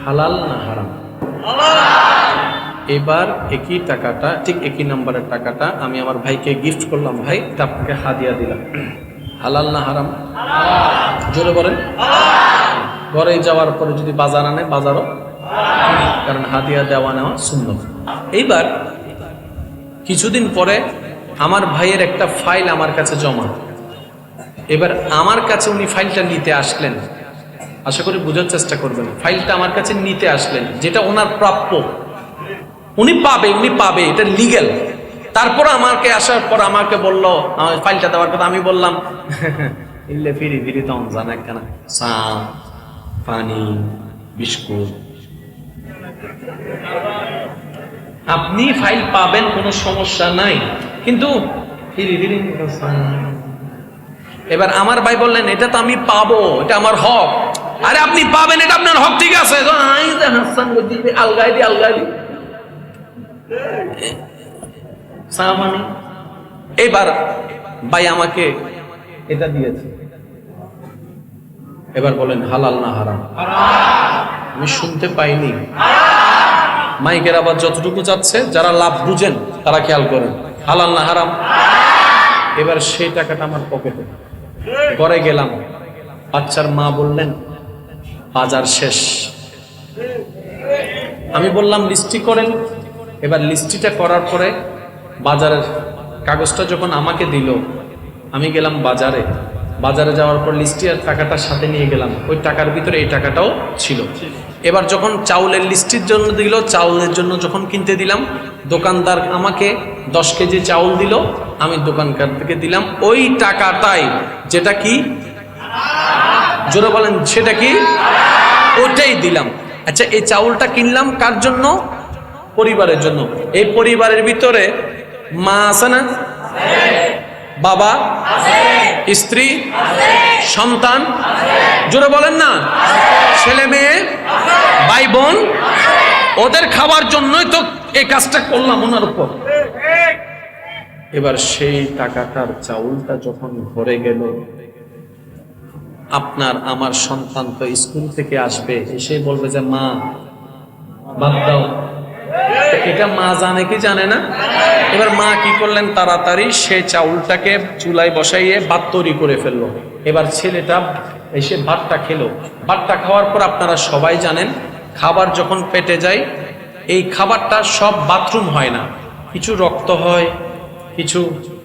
হালাল না হারাম? এবার একই টাকাটা, ঠিক একই নাম্বারের টাকাটা আমি আমার ভাইকে গিফট করলাম, ভাই এটা আপনাকে হাদিয়া দিলাম, হালাল না হারাম? জোরে বলেন। ঘরে যাওয়ার পরে যদি বাজার আনে, বাজারও, কারণ হাদিয়া দেওয়া নেওয়া সুন্নত। এইবার কিছুদিন পরে আমার ভাইয়ের একটা ফাইল আমার কাছে জমা। এবার আমার কাছে উনি ফাইলটা নিতে আসলেন, আশা করি বোঝার চেষ্টা করবেন। ফাইলটা আমার কাছে নিতে আসলেন, যেটা ওনার প্রাপ্য, উনি পাবে, এটা লিগ্যাল। তারপর আমাকে আসার পর আমাকে বলল আমার ফাইলটা দেওয়ার কথা। আমি বললাম ইল্লে ফিরি ফিরি তো জানা কেন, চা পানি বিস্কুট, আপনি ফাইল পাবেন, কোনো সমস্যা নাই, কিন্তু ফিরি ফিরি। এবার আমার ভাই বললেন এটা তো আমি পাবো, এটা আমার হক। আরে আপনি পাবেন, এটা আপনার হক, ঠিক আছে, আলগাই দি সামানি। এবার ভাই আমাকে এটা দিয়েছে, এবার বলেন হালাল না হারাম? আমি শুনতে পাইনি। মাইকের আবার যতটুকু যাচ্ছে, যারা লাভ বুঝেন তারা খেয়াল করেন, হালাল না হারাম? এবার সেই টাকাটা আমার পকেটে। ঘরে গেলাম, বাচ্চার মা বললেন বাজার শেষ। আমি বললাম লিস্টি করেন। এবার লিস্টিটা করার পরে বাজারের কাগজটা যখন আমাকে দিল, আমি গেলাম বাজারে যাওয়ার পর লিস্টি আর টাকাটা সাথে নিয়ে গেলাম। ওই টাকার ভিতরে এই টাকাটাও ছিল। এবার যখন চাউলের লিস্টির জন্য দিল, চাউলের জন্য যখন কিনতে দিলাম, দোকানদার আমাকে 10 কেজি চাউল দিল, আমি দোকানদার থেকে দিলাম ওই টাকাটাই, যেটা কি, জোরে বলেন, সেটা কি, ওটাই দিলাম। আচ্ছা, এই চাউলটা কিনলাম কার জন্য? পরিবারের জন্য। এই পরিবারের ভিতরে মা আছে না, বাবা, স্ত্রী, সন্তান, জোরে বলেন না, ছেলে মেয়ে, ভাই বোন, ওদের খাবার জন্যই তো এই কাজটা করলাম ওনার উপর। এবার সেই টাকাটার চাউলটা যখন ঘরে গেল, আপনার আমার সন্তান তো স্কুল থেকে আসবে, এসে বলবে যে মা ভাত দাও। এটা মা জানে কি জানে না? এবার মা কি করলেন, তাড়াতাড়ি সে চাউলটাকে চুলায় বসাইয়ে ভাত তৈরি করে ফেললো। এবার ছেলেটা এসে ভাতটা খেলো। ভাতটা খাওয়ার পর আপনারা সবাই জানেন, খাবার যখন পেটে যায়, এই খাবারটা সব বাথরুম হয় না, কিছু রক্ত হয়, কিছু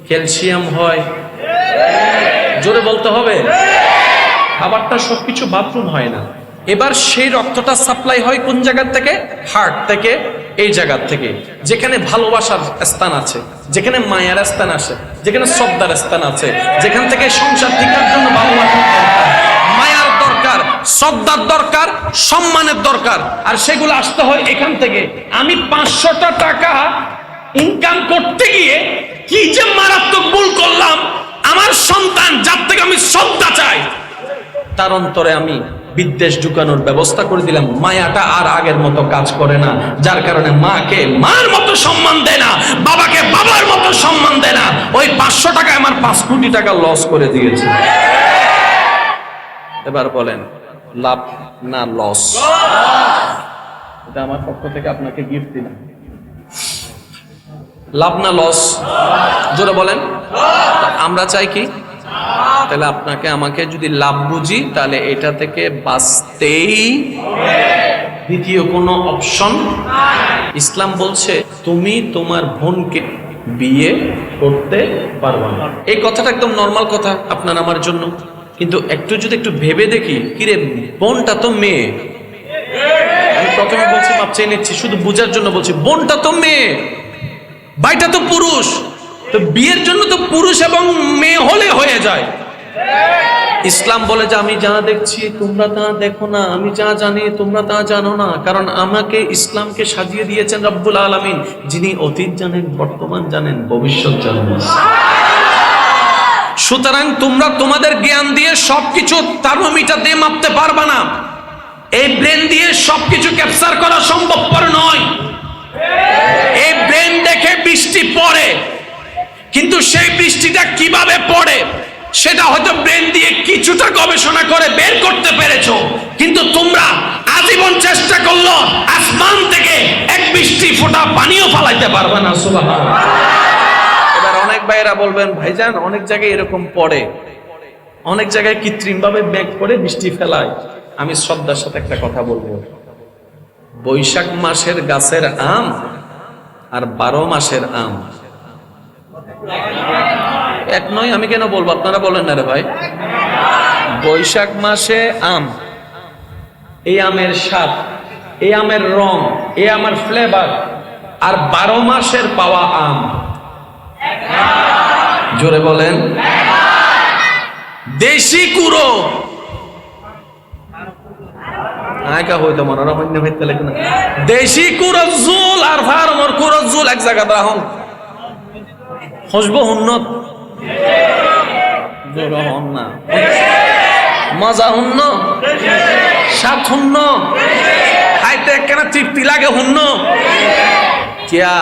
ক্যালসিয়াম হয়, জোরে বলতে হবে, খাবারটা সবকিছু বাথরুম হয় না। এবার সেই রক্তটা সাপ্লাই হয় কোন জায়গা থেকে? হার্ট থেকে, এই জায়গা থেকে, যেখানে ভালোবাসার স্থান আছে, যেখানে মায়ার স্থান আছে, যেখানে শ্রদ্ধার স্থান আছে, যেখান থেকে সংসার টিকার জন্য ভালোবাসার দরকার, মায়ার দরকার, শ্রদ্ধার দরকার, সম্মানের দরকার, আর সেগুলো আসতে হয় এখান থেকে। আমি 500টা টাকা ইনকাম করতে গিয়ে কি যে মারাত্মক ভুল করলাম, আমার সন্তান যার থেকে আমি শ্রদ্ধা চাই, তার অন্তরে আমি বিদ্বেষ ঢুকানোর ব্যবস্থা করে দিলাম। মায়াটা আর আগের মতো কাজ করে না, যার কারণে মাকে মার মতো সম্মান দেয় না, বাবাকে বাবার মতো সম্মান দেয় না। ওই 500 টাকায় আমার 5 কোটি টাকা লস করে দিয়েছে। এবার বলেন লাভ না লস? এটা আমার পক্ষ থেকে আপনাকে গিফট দিলাম। লাভ না লস? জোরে বলেন। আমরা চাই কি? তাহলে আপনাকে আমাকে যদি লাভ বুঝি, তাহলে এটা থেকে বাঁচতেই দ্বিতীয় কোনো অপশন। ইসলাম বলছে তুমি তোমার বোনকে বিয়ে করতে পারবে না। এই কথাটা একদম নর্মাল কথা আপনার আমার জন্য, কিন্তু একটু ভেবে দেখি, কিরে বোনটা তো মেয়ে। আমি প্রথমে বলছি মাপ চেয়ে নিচ্ছি, শুধু বোঝার জন্য বলছি, বোনটা তো মেয়ে, ভাইটা তো পুরুষ, তো বিয়ের জন্য তো পুরুষ এবং মেয়ে হলে হয়ে যায়। ইসলাম বলে যে আমি যা দেখছি তোমরা তা দেখো না, আমি যা জানি তোমরা তা জানো না, কারণ আমাকে ইসলামকে সাজিয়ে দিয়েছেন রব্বুল আলামিন, যিনি অতীত জানেন, বর্তমান জানেন, ভবিষ্যৎ জানেন। সুতরাং তোমরা তোমাদের জ্ঞান দিয়ে সবকিছু থার্মোমিটার দিয়ে মাপতে পারবা না। এই ব্রেন দিয়ে সবকিছু ক্যাপচার করা সম্ভবপর নয়। এই ব্রেন দেখে বৃষ্টি পড়ে, কিন্তু সেই বৃষ্টিটা কিভাবে পড়ে সেটা হয়তো ব্রেন দিয়ে কিছুটা গবেষণা করে বের করতে পেরেছো, কিন্তু তোমরা আজীবন চেষ্টা করলো আসমান থেকে এক বৃষ্টি ফোঁটা পানিও ফালাইতে পারবে না। সুবহানাল্লাহ। এবার অনেক ভাইয়েরা বলবেন, ভাইজান অনেক জায়গায় এরকম পড়ে, অনেক জায়গায় কৃত্রিম ভাবে মেঘ করে বৃষ্টি ফেলায়। আমি শ্রদ্ধার সাথে একটা কথা বলবো, বৈশাখ মাসের গাছের আম আর 12 মাসের আম এক নয়। আমি কেন বলবো, আপনারা বলেন না রে ভাই? বৈশাখ মাসে আম, এই আমের স্বাদ, এই আমের রং, এই আমের ফ্লেভার, আর 12 মাসের পাওয়া আম, জোরে বলেন। দেশি কুড়ো হইতো মনোরম দেশি কুড়ো জুল আর ফার্মর কুড়ো জুল এক জায়গা রাখুন, হসবো হুন্নত না, মজা হুন্ন, সাত হুন্ন, খাইতে কেন তৃপ্তি লাগে হুন্ন কিয়া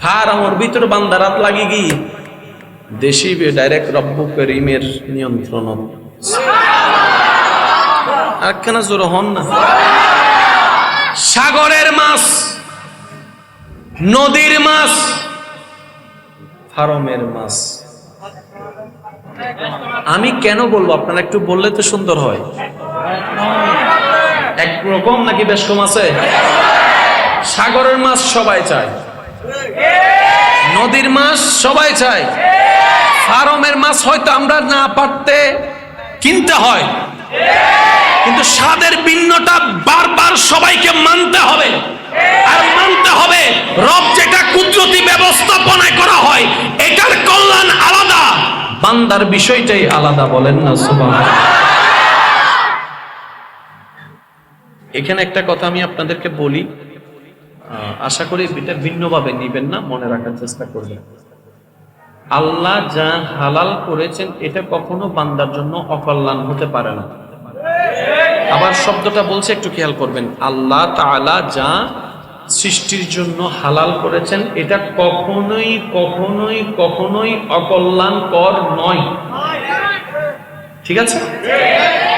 ফার্মর ভিতর বান্দারাত লাগি গি দেশি ডাইরেক্ট রব্বু করিমের নিয়ন্ত্রণ। আর কেন জোর হন না? সাগরের মাছ, নদীর মাছ, ফার্মের মাছ। আমি কেন বলবো, আপনারা একটু বললে তো সুন্দর হয়। একরকম নাকি বেশ কম আছে? সাগরের মাছ সবাই চায়, নদীর মাছ সবাই চায়, ফার্মের মাছ হয়তো আমরা না পারতে কিনতে হয়, কিন্তু স্বাদের ভিন্নটা বারবার সবাইকে মানতে হবে। আর মানতে হবে রব যেটা কুদরতি ব্যবস্থাপনায় করা হয় এটার কল্যাণ আলাদা, বান্দার বিষয়টাই আলাদা। বলেন না সুবহানাল্লাহ। এখানে একটা কথা আমি আপনাদেরকে বলি, আশা করি এটা ভিন্নভাবে নিবেন না, মনে রাখার চেষ্টা করবেন। আল্লাহ যা হালাল করেছেন এটা কখনো বান্দার জন্য অকল্যাণ হতে পারে না। আবার শব্দটা বলছে, একটু খেয়াল করবেন। আল্লাহ তাআলা যা সৃষ্টির জন্য হালাল করেছেন এটা কখনোই কখনোই কখনোই অকল্যাণকর নয়, ঠিক আছে?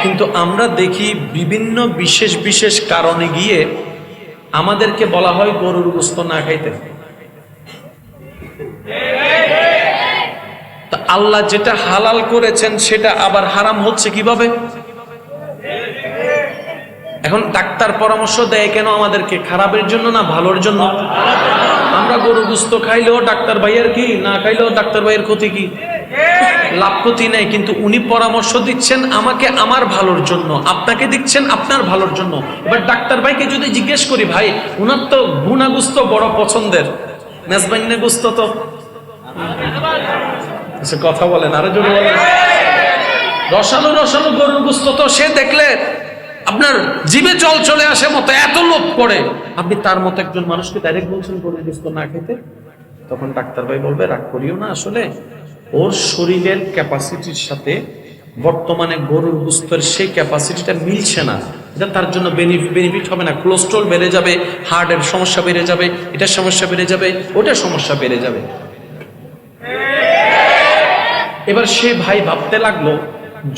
কিন্তু আমরা দেখি বিভিন্ন বিশেষ বিশেষ কারণে গিয়ে আমাদেরকে বলা হয় গরুর গোশত না খাইতে। আল্লাহ যেটা হালাল করেছেন সেটা আবার হারাম হচ্ছে কিভাবে? এখন ডাক্তার পরামর্শ দেয় কেন আমাদেরকে? খারাপের জন্য না ভালোর জন্য? আমরা গরু গোশত খাইলেও ডাক্তার ভাইয়ের কি, না খাইলেও ডাক্তার ভাইয়ের ক্ষতি কি? লাভ ক্ষতি নেই, কিন্তু উনি পরামর্শ দিচ্ছেন আমাকে আমার ভালোর জন্য, আপনাকে দিচ্ছেন আপনার ভালোর জন্য। এবার ডাক্তার ভাইকে যদি জিজ্ঞেস করি, ভাই উনার তো ভুনা গোশত বড় পছন্দের, মেজবাইন্নে গোশত তো কথা বলেন, আরো জোরে বলেন। রসালো রসালো গরুর গোশত তো সে দেখলে আপনার জিভে জল চলে আসে মতো, এত লোভ করে। আপনি তার মতো একজন মানুষকে ডাইরেক্ট বলছেন গরুর গোশত না খেতে। তখন ডাক্তার ভাই বলবে, রাগ করিও না, আসলে ওর শরীরের ক্যাপাসিটির সাথে বর্তমানে গরুর গোশতের সেই ক্যাপাসিটিটা মিলছে না, এটা তার জন্য বেনিফিট হবে না। কোলেস্ট্রল বেড়ে যাবে, হার্টের সমস্যা বেড়ে যাবে, এটার সমস্যা বেড়ে যাবে, ওটার সমস্যা বেড়ে যাবে। এবার সে ভাই ভাবতে লাগলো,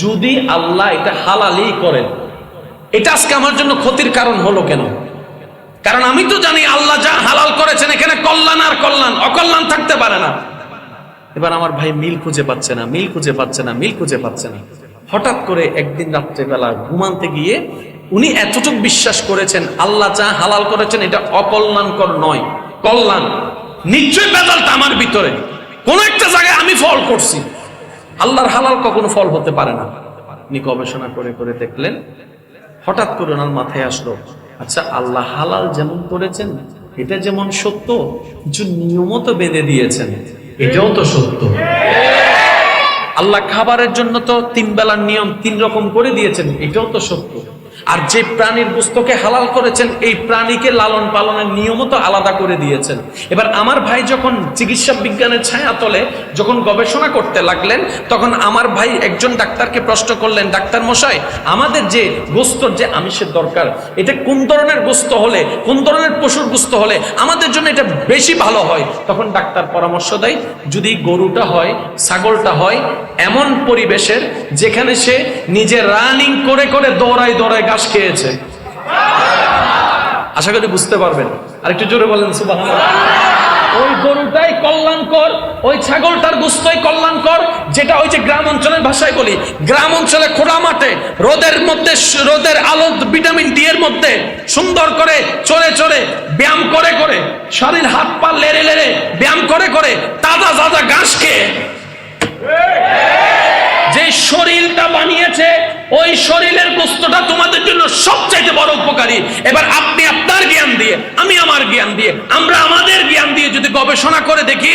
যদি আল্লাহ এটা হালালই করেন, এটা আজকে আমার জন্য ক্ষতির কারণ হলো কেন? কারণ আমি তো জানি আল্লাহ যা হালাল করেছেন এখানে কল্যাণ আর কল্যাণ, অকল্যাণ থাকতে পারে না। এবার আমার ভাই মিল খুঁজে পাচ্ছে না, মিল খুঁজে পাচ্ছে না, মিল খুঁজে পাচ্ছে না। হঠাৎ করে একদিন রাত্রেবেলা ঘুমাতে গিয়ে উনি এতটুকু বিশ্বাস করেছেন আল্লাহ যা হালাল করেছেন এটা অকল্যাণকর নয়, কল্যাণ। নিশ্চয় বেজালটা আমার ভিতরে, কোন একটা জায়গায় আমি ফল করছি। আল্লাহর হালাল কখনো ফল হতে পারে না। উনি গবেষণা করে করে দেখলেন, হঠাৎ করে ওনার মাথায় আসলো, আচ্ছা আল্লাহ হালাল যেমন করেছেন এটা যেমন সত্য, কিছু নিয়মও তো বেঁধে দিয়েছেন, এটাও তো সত্য। আল্লাহ খাবারের জন্য তো 3 বেলার নিয়ম 3 রকম করে দিয়েছেন, এটাও তো সত্য। আর যে প্রাণীর গোশতকে হালাল করেছেন এই প্রাণীকে লালন পালনের নিয়মও তো আলাদা করে দিয়েছেন। এবার আমার ভাই যখন চিকিৎসা বিজ্ঞানের ছায়াতলে যখন গবেষণা করতে লাগলেন, তখন আমার ভাই একজন ডাক্তারকে প্রশ্ন করলেন, ডাক্তার মশাই আমাদের যে গোশতর যে আমিষের দরকার, এটা কোন ধরনের গোশত হলে, কোন ধরনের পশুর গোশত হলে আমাদের জন্য এটা বেশি ভালো হয়? তখন ডাক্তার পরামর্শ দেয়, যদি গরুটা হয়, ছাগলটা হয় এমন পরিবেশের যেখানে সে নিজে রানিং করে করে দৌড়ায় দৌড়ায় ঘাস খেয়েছে, আশা করি বুঝতে পারবেন। আরেকটু জোরে বলেন সুবহানাল্লাহ। ওই গরুটাই কল্যাণকর, ওই ছাগলটার গোশতই কল্যাণকর, যেটা ওই যে গ্রাম অঞ্চলের ভাষায় বলি, গ্রাম অঞ্চলে খোলা মাঠে রোদের মধ্যে, রোদের আলো ভিটামিন ডি এর মধ্যে সুন্দর করে চড়ে চড়ে ব্যায়াম করে করে, শরীর হাত পা লেড়ে লেড়ে ব্যায়াম করে করে তাজা তাজা ঘাস খেয়ে যে শরীরটা বানিয়েছে, ওই শরীরের গোশতটা তোমাদের জন্য সবচাইতে বড় উপকারী। এবার আপনি আপনার জ্ঞান দিয়ে, আমি আমার জ্ঞান দিয়ে, আমরা আমাদের জ্ঞান দিয়ে যদি গবেষণা করে দেখি,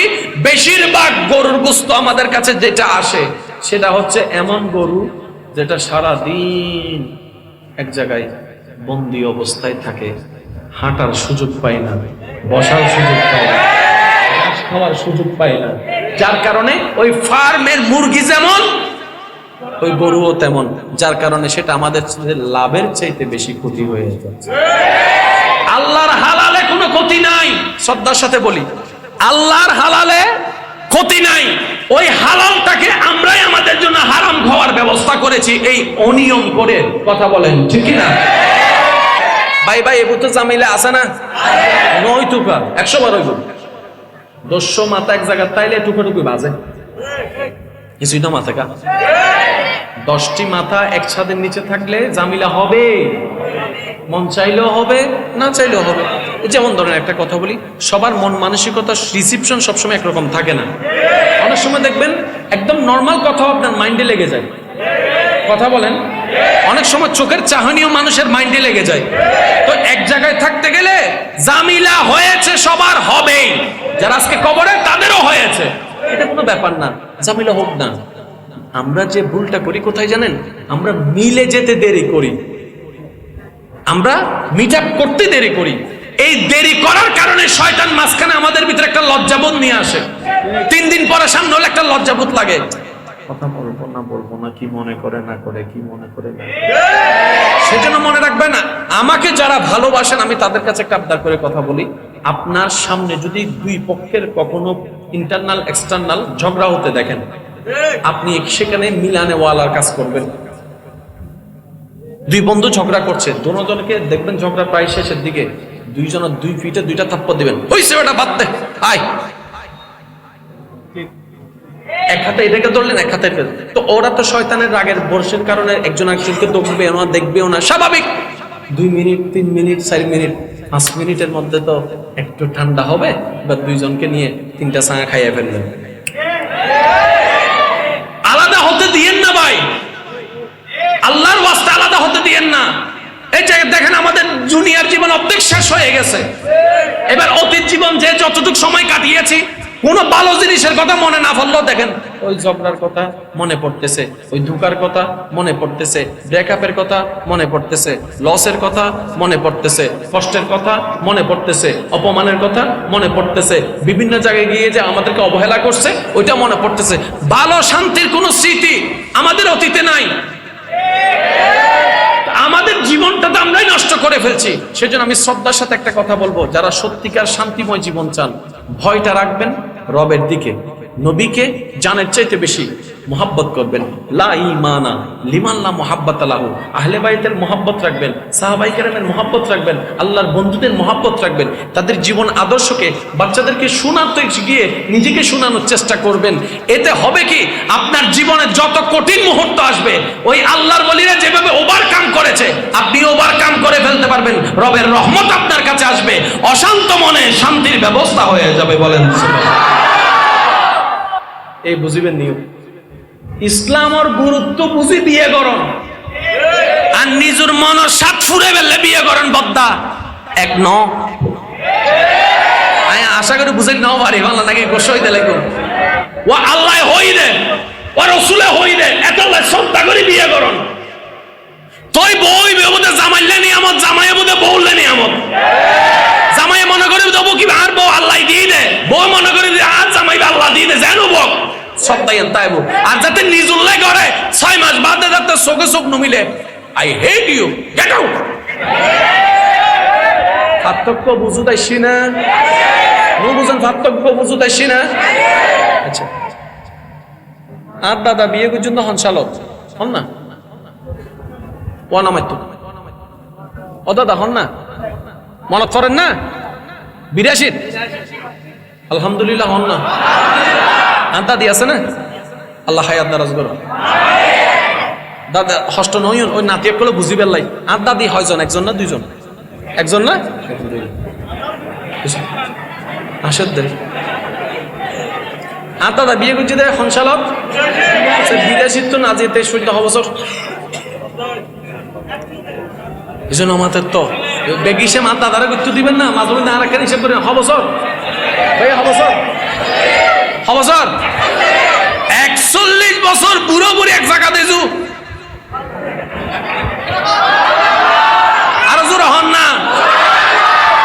বেশিরভাগ গরুর গোশত আমাদের কাছে যেটা আসে সেটা হচ্ছে এমন গরু যেটা সারা দিন এক জায়গায় বন্দি অবস্থায় থাকে, হাঁটার সুযোগ পায় না, বসার সুযোগ পায় না, ঘাস খাওয়ার সুযোগ পায় না, যার কারণে ওই ফার্মের মুরগি যেমন ওই গরুও তেমন, যার কারণে সেটা আমাদের লাভের চাইতে বেশি ক্ষতি হয়ে যাচ্ছে। আল্লাহর হালালে কোনো ক্ষতি নাই, শ্রদ্ধার সাথে বলি, আল্লাহর হালালে ক্ষতি নাই। ওই হালালটাকে আমরাই আমাদের জন্য হারাম খাওয়ার ব্যবস্থা করেছি এই অনিয়ম করে। কথা বলেন ঠিক কি না? ভাই ভাই এবু তো জামিলে আছে না? নয় টুকা 100 বার হইব, 200 মাথা এক জায়গা তাইলে টুকা টুকি বাজে, কিছুই না মাথা কা 10টি মাথা একসাথে নিচে থাকলে জামিলা হবে, মন চাইলেও হবে, না চাইলেও হবে। যেমন ধরেন একটা কথা বলি, সবার মন মানসিকতা রিসিপশন সবসময় একরকম থাকে না। অনেক সময় দেখবেন একদম নর্মাল কথাও আপনার মাইন্ডে লেগে যায়। কথা বলেন, অনেক সময় চোখের চাহনিও মানুষের মাইন্ডে লেগে যায়। তো এক জায়গায় থাকতে গেলে জামিলা হয়েছে, সবার হবেই, যারা আজকে কবরে তাদেরও হয়েছে, এটা কোনো ব্যাপার না, জামিলা হোক না। আমরা যে ভুলটা করি কোথায় জানেন? আমরা মিলে যেতে দেরি করি, আমরা মিট আপ করতে দেরি করি। এই দেরি করার কারণে শয়তান মাঝখানে আমাদের ভিতরে একটা লজ্জাবোধ নিয়ে আসে। 3 দিন পরে সামনে হলে একটা লজ্জাবোধ লাগে, কথা বলবো না, কি মনে করে না করে, কি মনে করে না। সেজন্য মনে রাখবেন, আমাকে যারা ভালোবাসেন আমি তাদের কাছে একটা আবদার করে কথা বলি, আপনার সামনে যদি দুই পক্ষের কখনো ইন্টারনাল এক্সটার্নাল ঝগড়া হতে দেখেন, আপনি সেখানে মিলানে ওয়ালার কাজ করবেন। দুই বন্ধু ঝগড়া করছে, দুজনকে দেখবেন ঝগড়া প্রায় শেষের দিকে, দুইজনের 2 ফিটে 2টা থাপ্পড় দিবেন, হইছে ওটা বাদ দে, আয়। এক হাতে এটাকে ধরলেন, এক হাতে। তো ওরা তো শয়তানের রাগের বর্ষের কারণে একজন একজনকে দেখবেও না, দেখবেও না, স্বাভাবিক। 2 মিনিট 3 মিনিট 4 মিনিট 5 মিনিটের মধ্যে তো একটু ঠান্ডা হবে, বা দুইজনকে নিয়ে 3টা সাঙা খাইয়ে ফেলবেন। আলাদা হতে দিয়েন না ভাই, আল্লাহর ওয়াস্তে আলাদা হতে দিয়েন না। এই যে দেখেন আমাদের দুনিয়ার জীবন অর্ধেক শেষ হয়ে গেছে, এবার অতীত জীবন যে যতটুকু সময় কাটিয়েছি, কোনো ভালো জিনিসের কথা মনে না পড়লেও দেখেন ওই ঝগড়ার কথা মনে পড়তেছে, ওই ধোঁকার কথা মনে পড়তেছে, ব্রেকআপের কথা মনে পড়তেছে, লসের কথা মনে পড়তেছে, কষ্টের কথা মনে পড়তেছে, অপমানের কথা মনে পড়তেছে, বিভিন্ন জায়গায় গিয়ে যে আমাদেরকে অবহেলা করছে ওইটা মনে পড়তেছে। ভালো শান্তির কোনো স্মৃতি আমাদের অতীতে নাই, আমাদের জীবনটা তো আমরাই নষ্ট করে ফেলছি। সেজন্য আমি শ্রদ্ধার সাথে একটা কথা বলবো, যারা সত্যিকার শান্তিময় জীবন চান, ভয়টা রাখবেন রবের দিকে, নবীকে জানের চাইতে বেশি মোহাব্বত করবেন। লা ঈমানা লিমান লা মুহাব্বাতা লাহু, আহলে বাইতের মোহাব্বত রাখবেন, সাহাবায়ে কেরামের মোহাব্বত রাখবেন, আল্লাহর বন্ধুদের মোহাব্বত রাখবেন, তাদের জীবন আদর্শকে বাচ্চাদেরকে শোনাতে গিয়ে নিজেকে শোনানোর চেষ্টা করবেন। এতে হবে কি, আপনার জীবনে যত কঠিন মুহূর্ত আসবে, ওই আল্লাহর ওলিরা যেভাবে ওভারকাম করেছে আপনি ওভারকাম করে ফেলতে পারবেন। রবের রহমত আপনার কাছে আসবে, অশান্ত মনে শান্তির ব্যবস্থা হয়ে যাবে। বলেন এই বুঝিবেন নিয়ম। ইসলামর গুরুত্ব বুঝি বিয়ে করন, আর নিজের মনের সাত ফুড়ে ফেললে বিয়ে করেন বদ্দা এক ন। আমি আশা করি বুঝে নাও পারি, ভালো নাকি গোসই দিলে ও আল্লাহ হই রে, ও রসুলে হই রে, এত শ্রদ্ধা করে বিয়ে করন। তুই বই বোধে জামাইলে নিয়ামত, জামাই বোধে বউলে নিয়ামত। জামাই মনে করি দেবো কি আর বউ আল্লাহ দিয়ে দে, বউ মনে করি আর জামাই আল্লাহ দিয়ে দে, জানো বক সপ্তাহে তাই বউ। আর যাতে নিজ উল্লেখ করে 6 মাস বাদে যাতে চোখে চোখ নমিলে, I hate you, get out. পার্থক্য বুঝু তাইছি না? বুঝেন পার্থক্য বুঝু তাইছি না? আচ্ছা, আর দাদা বিয়ে পর্যন্ত হন চালক হন না, ও নামাইতো ও দাদা হন না, মনত করেন না 82 আলহামদুলিল্লাহ হন না দাদি আছে না আল্লাহ হায়াত দারাজ করো দাদা হষ্ট নয় ওই নাতিয়ে গুলো বুঝি পেলাই আর দাদি হয়জন একজন না দুইজন একজন না আসদ দে আর দাদা বিয়ে করছি দে সংসালত বিদেশি তো না যেতে 16 বছর এই জন্য আমাদের তো বেগিসে মা দাদারা করতে দিবেন না মাঝে মধ্যে আর একটা হিসেব করেন হবছর ভাই হবছর 41 বছর বুড়ো বুড়ি এক জায়গা দেজু আরো জোর হন না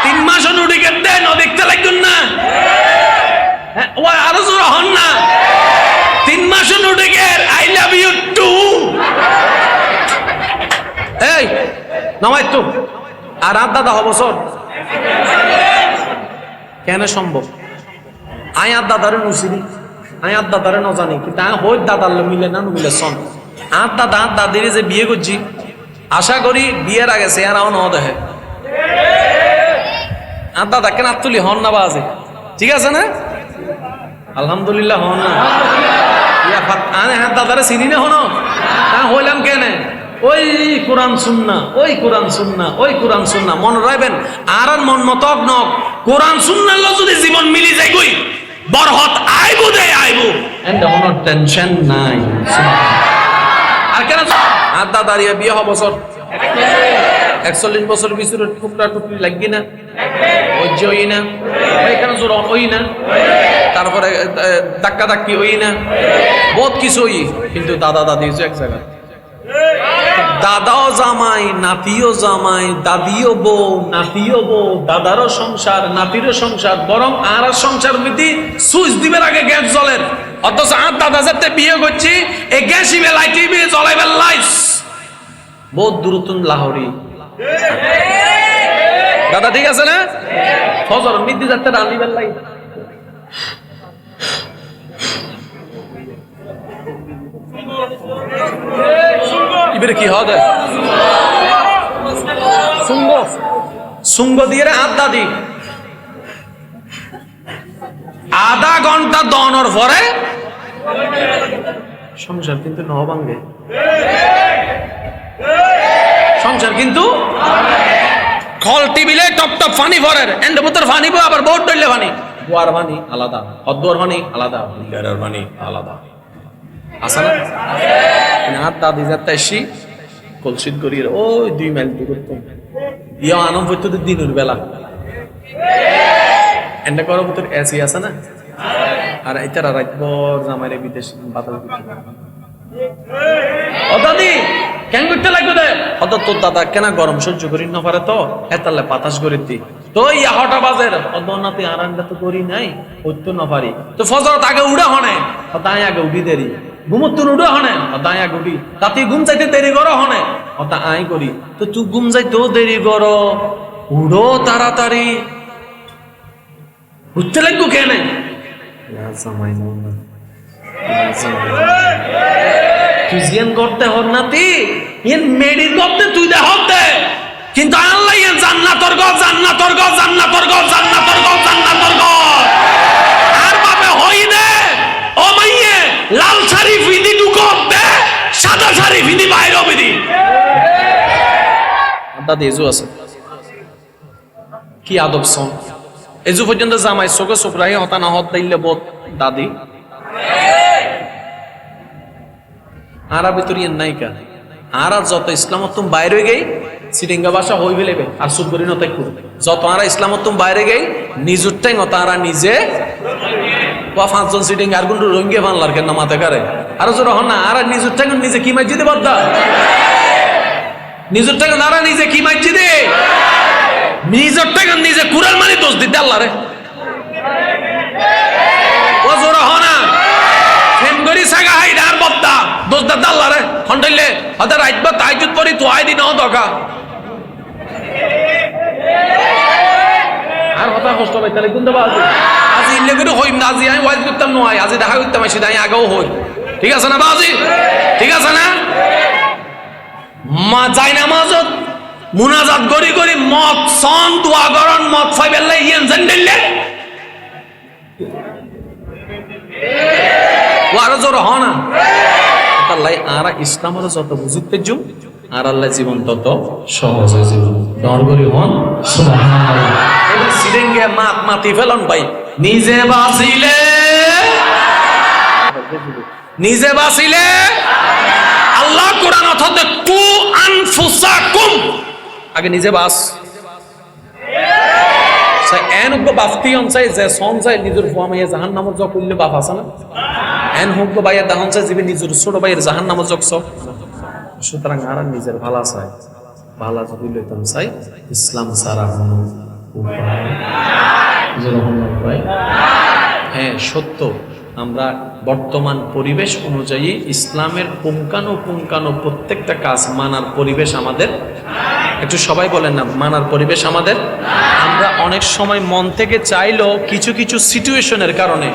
3 মাস টিকেট দেন দেখতে লাগবেন না আরো জোর হন না 3 মাস টিকেট আই লাভ ইউ টু এই নামাই তো আর দাদা হবছর কেন সম্ভব আয়াত দাদারে নুসিনি আয়াত দাদারে ন জানি কিন্তু হই দাদার মিলে না মিলে সন আর দাদা দাদিরে যে বিয়ে করছি আশা করি বিয়ের আগে সে আর ন দেখে আর দাদা কেন তুলি হন না বাজে ঠিক আছে না আলহামদুলিল্লাহ হন না হ্যাঁ দাদারে চিনি না হন হইলাম কেন ওই কোরআন সুন্নাহ ওই কোরআন সুন্নাহ ওই কোরআন সুন্নাহ মনে রাখবেন আর মন মতক নক কোরআন সুন্নাহ যদি জীবন মিলি যায় কই বরহত আইবো দে আইবো এন্ড কোনো টেনশন নাই আর কেন আর দাদারিয়া বিয়ে হব বছর 41 বছর ভিতরে টুকরা টুকরি লাগি না ওই হই না এখানে জোর হই না তারপরে ধাক্কা ধাক্কি হই না বহুত কিছু হই কিন্তু দাদা দাদি এক জায়গায় দাদাও জামাই নাতিও জামাই দাদিও বউ নাতিও বউ দাদারও সংসার নাতিরও সংসার বরং আর সংসার মিতি সুইচ দিবের আগে গ্যাস জ্বলের অথচ আর দাদা যাতে বিয়ে করছি এই গ্যাস ইবে লাইটিবে জ্বলাইবে লাইটস বহুত দূরতুন লাহোরি দাদা ঠিক আছে না ফজর মিতি যাতে রান্দিবের লাইট ইবেরে কি হবে সুঙ্গ দিয়ে আড্ডা দি আধা ঘন্টা দনর পরে সংসার কিন্তু নহবাঙ্গে সংসার কিন্তু খল টিবিলে টপ টপ ফানি ভরের এন্ড বুতর ফানি বো আবার বহুত ডইলে ফানি গোয়ার ফানি আলাদা অদ্দর ফানি আলাদা বিগারের ফানি আলাদা আসলে হাত দাদি যাতে এসি কলসিদ করি ওই 2 মাইল দূরত্ব ইয়া আনন্দ হইতো দিনের বেলা এন্ড করো ভিতর এসি আছে না আর এটারা রাতভর জামাইরে বিদেশ বাতাস ও দাদি কেন করতে লাগবে দে অত তোর দাদা কেন গরম সহ্য করি না পারে তো এতালে বাতাস করে দি তো ইয়া হটা বাজের অদনাতে আরামটা তো করি নাই হইতো না পারি তো ফজরত আগে উড়া হনে তাই আগে উঠি দেরি ঘুমতুন উড়া হনে তাই আগে উঠি তাতে ঘুম চাইতে দেরি করো হনে তা আই করি তো তুই ঘুম যাইতেও দেরি করো উড়ো তাড়াতাড়ি উঠতে লাগবো কেন তুই জিয়ান করতে হর নাতি ইন মেডির করতে তুই দে হতে কিন্তু আল্লাহ ইন জান্নাতর গো জান্নাতর গো জান্নাতর গো জান্নাতর গো জান্নাতর গো আর বাবে হই দে ও মাইয়ে লাল শাড়ি ফিদি ঢুকো দে সাদা শাড়ি ফিদি বাইরে বিদি দাদি এজু আছে কি আদব সন এজু পর্যন্ত জামাই চোখে চোখরাই হতা না হত দিলে বহুত দাদি আরা ভিতর ইয়ে নাইকা আরা যত ইসলামত তুমি বাইরে গেই সিটিঙ্গা ভাষা হই ফেলেবে আর সুদ করি নতাই করবে যত আরা ইসলামত তুমি বাইরে গেই নিজুর টাইম তারা নিজে বা 5 জন সিটিং আর গুন্ডু রঙ্গে বানলার কেন মাথা কারে আর জোর হন না আরা নিজুর টাইম নিজে কি মাইজি দে বদ্দা নিজুর টাইম আরা নিজে কি মাইজি দে নিজের টাইম নিজে কুরআন মানে দোষ দিতে আল্লাহ রে ও জোর হনা ফেম করি সাগা হাই আর বদ্দা দোষ দা আল্লাহ রে হন্ডাইলে আদা রাইতবা তাইজুদ পরি তো আই দিন দকা আর কথা কষ্ট পাই তাহলে কোনটা বাজে আজি ইল্লে করে হইম না আজি আমি ওয়াজ করতাম নয় আজি দেখা করতাম আসি তাই আগেও হই ঠিক আছে না বাজি ঠিক আছে না মা যাই নামাজত মুনাজাত গরি গরি মত সন দোয়া করন মত ফাইবেল্লা ইয়েন জেন্ডেললে ওয়ারো জোর হ না আল্লাহ আরা ইসলামের যত বুঝতে জুম আর আল্লাহ জীবন তত সহজ হয়ে জীবন দরগরি হন সুবহানাল্লাহ এবার সিরেঙ্গে মাত মাতি ফেলন ভাই নিজে বাঁচিলে আল্লাহ কোরআন অর্থাৎ কু আনফুসাকুম আগে নিজে বাস এন হোক বাফতি অঞ্চাই যে সঞ্চাই নিজের ফুয়ামাইয়া জাহান নামত যা করলে বাপ আছে না এন হোক বাইয়া দাহন চাই যে নিজের ছোট ভাইয়ের জাহান নামত যক সব সুতরাং আর নিজের ভালা চাই ভালা যদি লইতাম চাই ইসলাম সারা হ্যাঁ সত্য আমরা বর্তমান পরিবেশ অনুযায়ী ইসলামের পুঙ্খানো প্রত্যেকটা কাজ মানার পরিবেশ আমাদের একটু সবাই বলেন না মানার পরিবেশ আমাদের আমরা অনেক সময় মন থেকে চাইলেও কিছু কিছু সিচুয়েশনের কারণে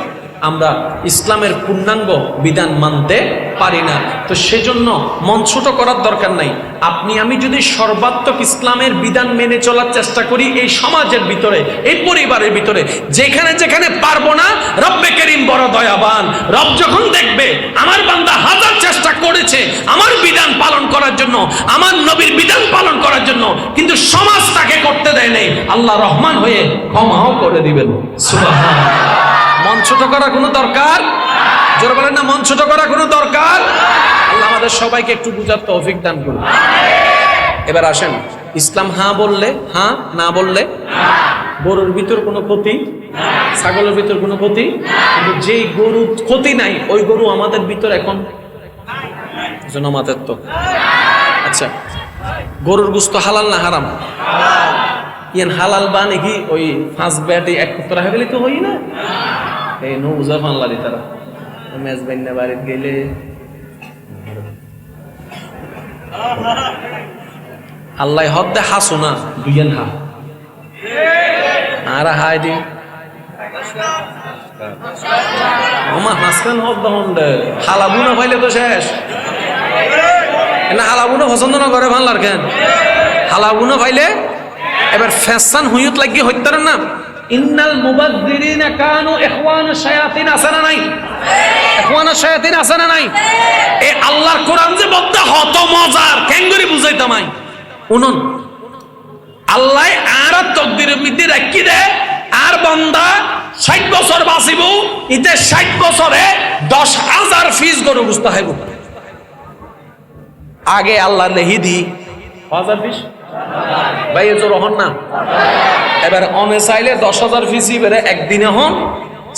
আমরা ইসলামের পূর্ণাঙ্গ বিধান মানতে পারি না তো সেজন্য মন ছোট করার দরকার নাই আপনি আমি যদি সর্বাত্মক ইসলামের বিধান মেনে চলার চেষ্টা করি এই সমাজের ভিতরে এই পরিবারের ভিতরে যেখানে যেখানে পারবো না রব্বে করিম বড় দয়াবান রব যখন দেখবে আমার বান্দা হাজার চেষ্টা করেছে আমার বিধান পালন করার জন্য আমার নবীর বিধান পালন করার জন্য কিন্তু সমাজ তাকে করতে দেয় নাই আল্লাহ রহমান হয়ে ক্ষমাও করে দিবেন সুবহানাল্লাহ মন ছোট করার কোনো দরকার জোরে বলেন না মন ছোট করার কোনো দরকার আল্লাহ আমাদের সবাইকে একটু বুঝার তৌফিক দান করুন এবার আসেন ইসলাম হ্যাঁ বললে হ্যাঁ না বললে গরুর ভিতর কোনো ক্ষতি ছাগলের ভিতর কোনো ক্ষতি কিন্তু যেই গরু ক্ষতি নাই ওই গরু আমাদের ভিতর এখন জনমাতের তো আচ্ছা গরুর গোশত হালাল না হারাম ইয়ান হালাল বা নাকি ওই ফাঁস ব্যাটে এক কুত্তরা হয়ে গেলে তো হই না এই নো বুঝা ফানলারি তারা মেজবাইন না বাড়িতে গেলে আল্লাহ হদ্দে হাসো না দুইয়ান হা আর হাই দি আমার হাসখান হদ্দ হন্ডে হালাবু না পাইলে তো শেষ না হালাবু না পছন্দ না করে ভানলার কেন হালাবু না পাইলে এবার ফ্যাশন হুইয়ত লাগি হইতার না ইন্নাল মুবাযযিরিনা কানু ইখওয়ানাশ শায়াতিন আছে না নাই ইখওয়ানাশ শায়াতিন আছে না নাই এই আল্লাহর কোরআন যে বদ্ধ হত মজার কেন করে বুঝাইতাম আই উনুন আল্লাহ আর তাকদীরের মধ্যে রাখি দে আর বান্দা 60 বছর বাঁচিব ইতে 60 বছরে 10,000 ফিস গরু বুঝতে হইব আগে আল্লাহ লেহি দি 1000 ফিস ভাই এ জোর হন না এবার অনে চাইলে 10,000 ফিসি বেড়ে একদিনে হন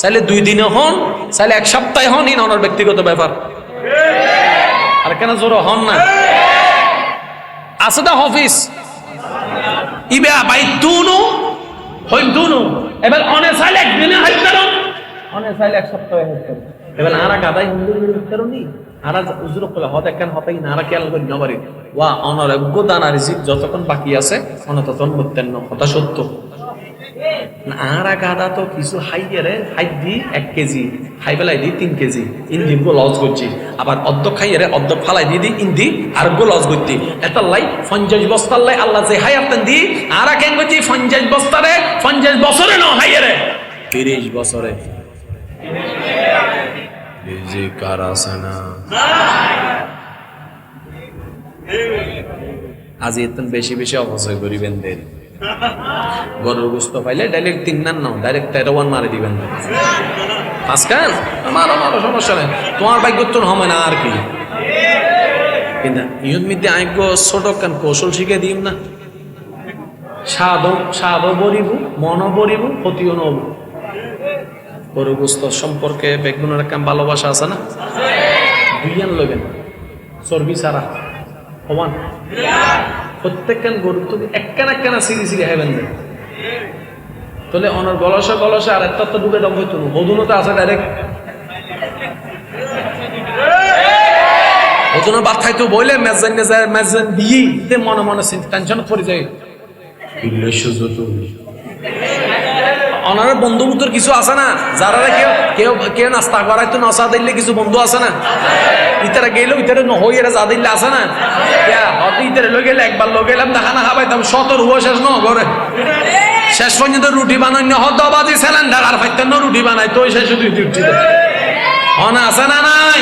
চাইলে 2 দিনে হন চাইলে 1 সপ্তাহে হন ইন ওনার ব্যক্তিগত ব্যাপার আর কেন জোর হন না আছে দা অফিস ইবা ভাই দুনো হই দুনো এবার অনে চাইলে একদিনে হাইতারো অনে চাইলে 1 সপ্তাহে হাইতারো এবার আরা গাদাই হিন্দু হাইতারো নি আরা উজুর কলে হত একখান হতাই নারা খেয়াল করি নবারি ওয়া অনরজ্ঞ দানা রিজিক যতক্ষণ বাকি আছে অনততন মতেন কথা সত্য আরা গাদা তো কিছু হাইয়ারে হাই দি 1 কেজি হাই বেলাই দি 3 কেজি ইন্দি গো লস করছি আবার অর্ধ খাইয়ারে অর্ধ ফালাই দি ইন্দি আর গো লস করছি এটা লাই 50 বস্তার লাই আল্লাহ যে হায়াতেন দি আরা কেন করছি 50 বস্তারে 50 বছরে ন হাইয়ারে 30 বছরে জি কার আছে না আজ এতন বেশি বেশি অপচয় করিবেন দের গরুর গোশত পাইলে ডাইরেক্ট 3 নান নাও ডাইরেক্ট 13 মারে দিবেন পাঁচকান আমার সমস্যা নেই তোমার ভাগ্য তোর হবে না আর কি কিন্তু ইউদ মিতে আইগ ছোট কান কৌশল শিখে দিম না সাধ বরিব মন বরিব ক্ষতিও নব গরু গোশত সম্পর্কে বেগুনের কাম ভালোবাসা আছে না দুইয়ান লবেন চর্বি ছাড়া সমান প্রত্যেকখান গরু তো একখানা সিরি সিরি হেবেন দেন তাহলে অনর গলসা আর একটা তো ডুবে দম হইতো না হদুনো তো আছে ডাইরেক্ট হদুনো বাদ খাইতো বইলে মেজান দিয়ে মনে মনে টেনশন পড়ে যায় অনার বন্ধু বুদ্ধর কিছু আছে না যারা কেউ নাস্তা করাইতো নসা দিলে কিছু বন্ধু আছে না ইতারা গেলেও ইতারা নহইয়ারা যা দিলে আছে না ইতারে লই গেলে একবার লই গেলাম না খানা খাবাইতাম শতর হুয়া শেষ ন ঘরে শেষ পর্যন্ত রুটি বানাই ন হদ্দাবাজি সিলিন্ডার আর ফাইতেন না রুটি বানাই তো শেষ দুই উঠছি অনা আছে না নাই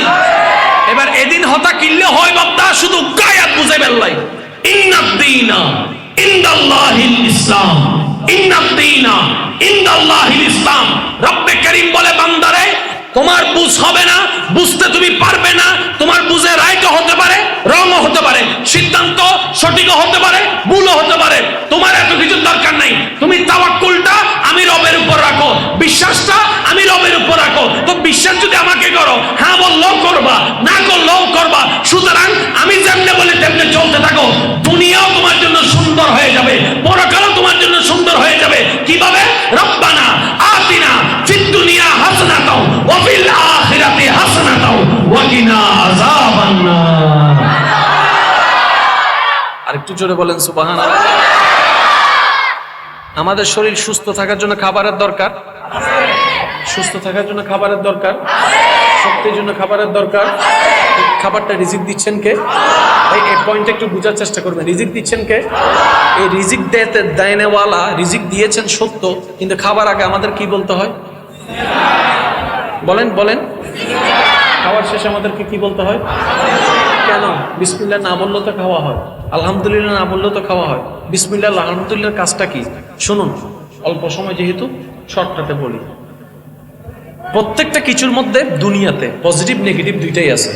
এবার এদিন হতা কিনলে হয় বাপ্তা শুধু গায়াত বুঝে বেল্লাই ইন্নাদ্দীনা ইনদাল্লাহিল ইসলাম ইন্নাদ্দীনা ইনদাল্লাহিল ইসলাম রব্বে কারীম বলে বান্দারে তোমার বুঝ হবে না বুঝতে তুমি পারবে না তোমার বুঝে রাইটও হতে পারে রংও হতে পারে সিদ্ধান্ত সঠিকও হতে পারে ভুলও হতে পারে তোমার এত কিছু দরকার নাই তুমি তাওয়াক্কুলটা আমি রবের উপর রাখো বিশ্বাসটা আমি রবের উপর রাখো তো বিশ্বাস যদি আমাকে করো হ্যাঁ বললেও করবা না করলেও করবা সুতরাং আমি যেমনে বলি তেমনে চলতে থাকো দুনিয়াও তোমার জন্য সুন্দর হয়ে যাবে পরকালও তোমার জন্য সুন্দর হয়ে যাবে কিভাবে রব্বানা আতিনা ফিদ দুনিয়া হাসানাতাও ওয়া ফিল আখিরাতি হাসানাতাও ওয়া কিনা আযাবান নার আরেকটু জোরে বলেন সুবহানাল্লাহ আমাদের শরীর সুস্থ থাকার জন্য খাবারের দরকার সুস্থ থাকার জন্য খাবারের দরকার শক্তির জন্য খাবারের দরকার খাবারটা রিজিক দিচ্ছেন কে এই পয়েন্টটা একটু বোঝার চেষ্টা করবেন রিজিক দিচ্ছেন কে এই রিজিক দেনেওয়ালা রিজিক দিয়েছেন সত্য কিন্তু খাবার আগে আমাদের কি বলতে হয় বলেন বলেন খাওয়ার শেষে আমাদেরকে কি বলতে হয় কেন বিসমিল্লাহ না বললেও তো খাওয়া হয় আলহামদুলিল্লাহ না বললেও তো খাওয়া হয় বিসমিল্লাহ আলহামদুলিল্লাহর কাজটা কি শুনুন অল্প সময় যেহেতু শর্টকাটে বলি প্রত্যেকটা কিছুর মধ্যে দুনিয়াতে পজিটিভ নেগেটিভ দুইটাই আছে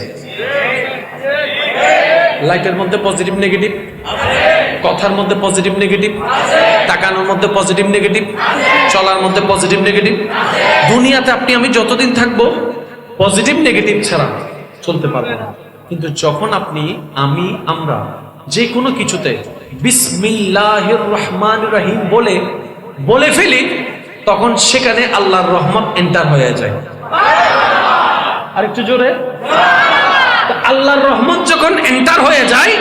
লাইটের মধ্যে পজিটিভ নেগেটিভ কথার মধ্যে পজিটিভ নেগেটিভ তাকানোর মধ্যে পজিটিভ নেগেটিভ চলার মধ্যে পজিটিভ নেগেটিভ দুনিয়াতে আপনি আমি যতদিন থাকবো পজিটিভ নেগেটিভ ছাড়া চলতে পারবো না কিন্তু যখন আপনি আমি আমরা যে কোনো কিছুতে বিসমিল্লাহির রহমানির রহিম বলে ফেলি তখন সেখানে আল্লাহর রহমত এন্টার হয়ে যায় আরেকটু জোরে আল্লাহর রহমত যখন এন্টার হয়ে যায়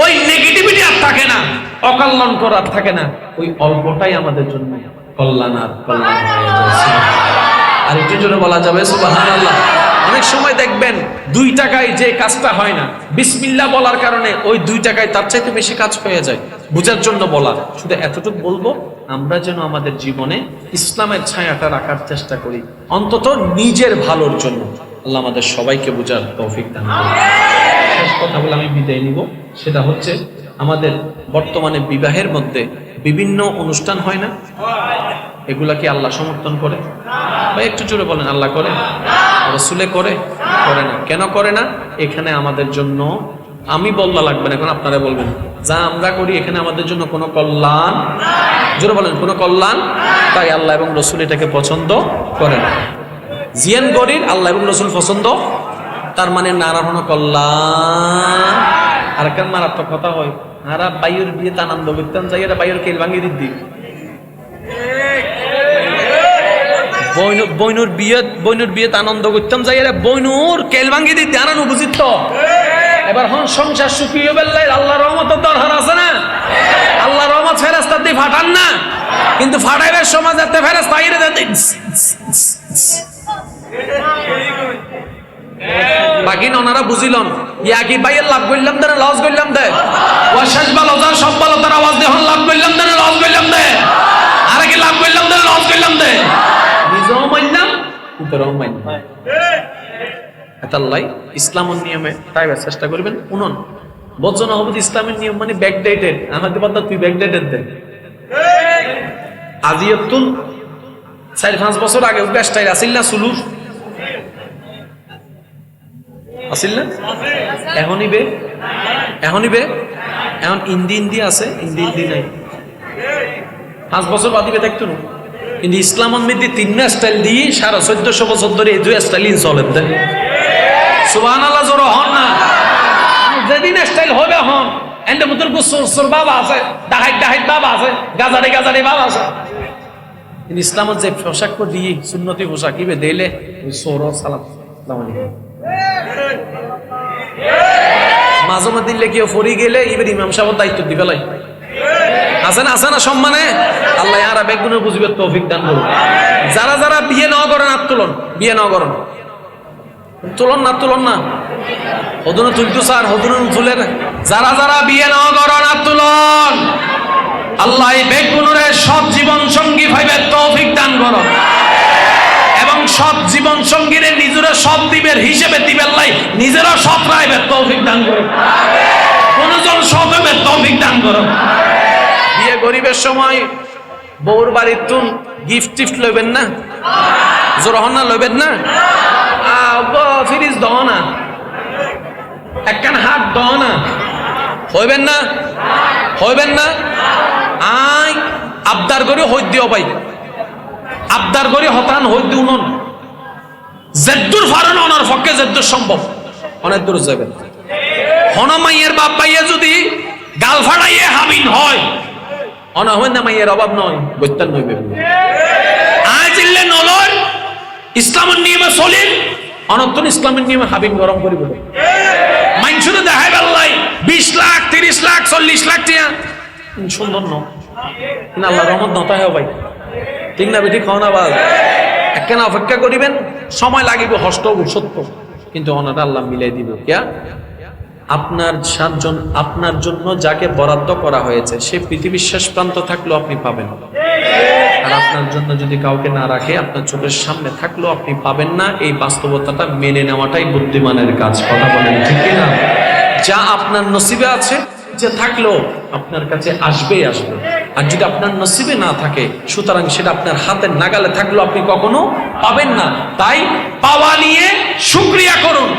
ওই নেগেটিভিটি আর থাকে না অকল্যাণ করার থাকে না ওই অল্পটাই আমাদের জন্য কল্যাণ আর কল্যাণ হয়ে যায় আর একটু জোরে বলা যাবে সুবহানাল্লাহ অনেক সময় দেখবেন 2 টাকায় যে কাজটা হয় না বিসমিল্লাহ বলার কারণে ওই 2 টাকায় তার চাইতে বেশি কাজ হয়ে যায় বুঝার জন্য বলা শুধু এতটুকু বলবো আমরা যেন আমাদের জীবনে ইসলামের ছায়াটা রাখার চেষ্টা করি অন্তত নিজের ভালোর জন্য আল্লাহ আমাদের সবাইকে বুঝার তৌফিক দান করুন শেষ কথা বলে আমি বিদায় নিব সেটা হচ্ছে আমাদের বর্তমানে বিবাহের মধ্যে বিভিন্ন অনুষ্ঠান হয় না এগুলা কি আল্লাহ সমর্থন করে বা একটু জোরে বলেন আল্লাহ করে রাসূলে করে না কেন করে না এখানে আমাদের জন্য আমি বললা লাগবে না এখন আপনারা বলবেন যা আমরা করি এখানে আমাদের জন্য কোনো কল্যাণ জোরে বলেন কোনো কল্যাণ তাই আল্লাহ এবং রাসূল এটাকে পছন্দ করে না জিয়ান গরির আল্লাহ এবং রাসূল পছন্দ তার মানে নারা কোনো কল্যাণ আর কেন মারাত্মক কথা হয় আরা বাইয়ের বিয়েতে আনন্দ করতাম যাই এরা বাইয়ের কেল ভাঙিয়ে দিদি বইনুর বিয়েতে আনন্দ করতাম যাই এরা বইনুর কেল ভাঙিয়ে দিদি আনানো বুঝিত তো এবার হন সংসার সুখী হবে আল্লাহর রহমতের দরকার আছে না আল্লাহর রহমত ফেরেশতা দিয়ে ফাটান না কিন্তু ফাটাইবার সময় যাতে ফেরেশতা আইরে যাতে বাকি ওনারা বুঝিলন ইয়া কি ভাইয়ের লাভ করলাম দে লস করলাম দে ওয়াশাস বা লজার সব ভালো তার আওয়াজ দিয়ে হন লাভ করলাম দে লস করলাম দে আর কি লাভ করলাম দে লস করলাম দে নিজেও মানলাম তোরাও মানলাম এতাল্লাই ইসলামের নিয়মে তাই চেষ্টা করবেন উনন বজ্জন আহমদ ইসলামের নিয়ম মানে ব্যাকডেটেড আমাকে বলতো তুই ব্যাকডেটেড দে আজিয়াতুল 4-5 বছর আগে বেস্টাই আসিল না সুলুর আসিল না এখনই বে এখন ইন্দি আছে ইন্দি নাই 5 বছর বাদিবে থাকতো না কিন্তু ইসলামের মধ্যে 3 স্টাইল দিয়ে 1450 বছর ধরে এই 2 স্টাইল চলে দেয় সুবহানাল্লাহ জোরে হন না যেদিন স্টাইল হবে হন এন্ড মুতর সুর বাবা আছে ডাহাইত বাবা আছে গাজারি বাবা আছে কিন্তু ইসলামের যে পোশাক দিয়ে সুন্নতি পোশাক কিবে দিলে সোর সালাম আসসালামু আলাইকুম মাঝে মধ্যে দিলে কেউ ফরি গেলে এবার ইমাম সাহেবের দায়িত্ব দিবে লাই আছে না সম্মানে আল্লাহ আর বেগুনে বুঝবে তৌফিক দান করুন যারা বিয়ে না করেন আর তুলন বিয়ে না করেন তুলন না হদুন তুলতো স্যার, হদুন তুলেন। যারা যারা বিয়ে না করেন হাত তুলন। আল্লাহ এই বেগুনুরে সব জীবন সঙ্গী ভাইবে তৌফিক দান করো, এবং সব জীবন সঙ্গীর নিজেরা সব দিবের হিসেবে দিবেন লাই, নিজেরা সব রাইবে তৌফিক দান করো, কোনজন সব হবে তৌফিক দান করো। বিয়ে গরিবের সময় বউর বাড়ির তুন গিফট টিফট লইবেন না, জোরহনা লইবেন না, ফ্রিজ দাও না, একখান হাত দাও না, হইবেন না, হইবেন না। আই আবদার করে হই দিও ভাই, আবদার করে হতান হই দিও নন, জেদ্দুর ফারণ ওনার পক্ষে জেদ্দুর সম্ভব, অনেক দূর যাবেন। হন মাইয়ের বাপ ভাইয়া যদি গাল ফাড়াইয়ে হাবিন হয়, অনা হয় না মাইয়ের অভাব নয়, বৈতান নইবে। আয় চিল্লে নলর ইসলামের নিয়মে চলিন, অনন্তন ইসলামের নিয়মে হাবিন গরম করি বলে মাইনসুরে দেখাই বেল্লাই 20 লাখ 30 লাখ 40 লাখ টিয়া সুন্দর ন কিনা আল্লাহ রহমত নতায় ভাই, ঠিক না বেটি? খাওয়া না বাদ একখানা অপেক্ষা করিবেন, সময় লাগিব, হষ্ট সত্য, কিন্তু অনাটা আল্লাহ মিলাই দিব। কিয়া আপনার সাতজন, আপনার জন্য যাকে বরাদ্দ করা হয়েছে সে পৃথিবীর শেষ প্রান্ত থাকলেও আপনি পাবেন, আর আপনার জন্য যদি কাউকে না রাখে আপনার চোখের সামনে থাকলেও আপনি পাবেন না। এই বাস্তবতাটা মেনে নেওয়াটাই বুদ্ধিমানের কাজ। কথা বলেন ঠিক না? যা আপনার নসিবে আছে, যে থাকলেও আপনার কাছে আসবেই আসবে, আর যদি আপনার নসিবে না থাকে সুতরাং সেটা আপনার হাতের নাগালে থাকলেও আপনি কখনো পাবেন না। তাই পাওয়া নিয়ে শুকরিয়া করুন,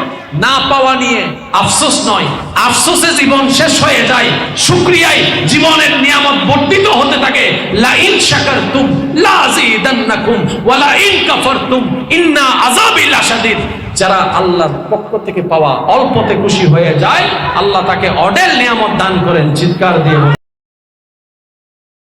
না পাওয়া নিয়ে আফসোস নয়। আফসোসে জীবন শেষ হয়ে যায়, শুকরিয়ায় জীবনের নিয়ামত বর্ধিত হতে থাকে। লা ইন শাকারতুম লা আযীদান্নাকুম ওয়া লা ইন কাফারতুম ইন্না আযাবি লাশাদীদ। যারা আল্লাহর পক্ষ থেকে পাওয়া অল্পতে খুশি হয়ে যায়, আল্লাহ তাকে অঢেল নিয়ামত দান করেন। চিৎকার দিয়ে